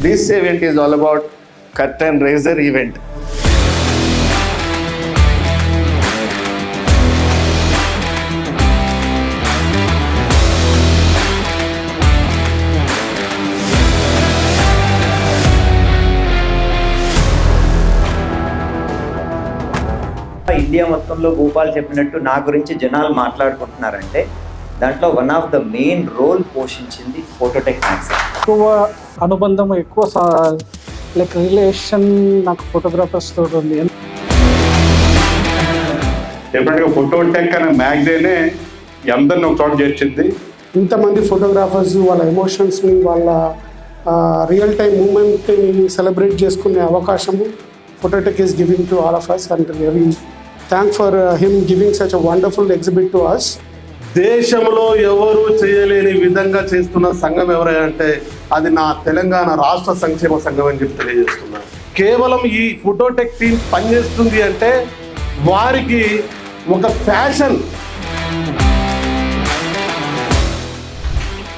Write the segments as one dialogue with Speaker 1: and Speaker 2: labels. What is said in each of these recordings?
Speaker 1: This event is all about curtain raiser event.
Speaker 2: India మొత్తంలో భూపాల్ చెప్పినట్టు నా గురించి జనాలు మాట్లాడుకుంటున్నారంటే దాంట్లో one of the main role పోషించింది ఫోటోటెక్ మ్యాగజైన్.
Speaker 3: ఎక్కువ అనుబంధం, ఎక్కువ లైక్ రిలేషన్ నాకు ఫోటోగ్రాఫర్స్ తోటి ఉంది.
Speaker 4: డెఫినెట్గా ఫోటోటెక్ అనే మ్యాగజైనే అందరిని ఒక చోట చేర్చింది.
Speaker 3: ఇంతమంది ఫోటోగ్రాఫర్స్ వాళ్ళ ఎమోషన్స్ని, వాళ్ళ రియల్ టైమ్ మూమెంట్ని సెలబ్రేట్ చేసుకునే అవకాశము Phototech is giving to all of us and very thank for him giving such a wonderful exhibit to us.
Speaker 4: దేశంలో ఎవరు చేయలేని విధంగా చేస్తున్న సంఘం ఎవరంటే అది నా తెలంగాణ రాష్ట్ర సంక్షేమ సంఘం అని చెప్పి తెలియజేస్తున్నాను. కేవలం ఈ ఫోటోటెక్ టీం పనిచేస్తుంది అంటే వారికి ఒక ఫ్యాషన్.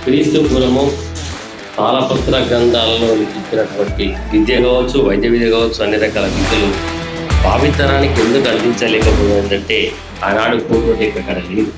Speaker 5: క్రీస్తు పూర్వము తాళపత్ర గ్రంథాలలో లిఖించినటువంటి విద్య కావచ్చు, వైద్య విద్య కావచ్చు, అన్ని రకాల విద్యలు భావితరానికి ఎందుకు అందించలేకపోయిందంటే ఆనాడు ఫోటోటెక్ అక్కడ లేదు.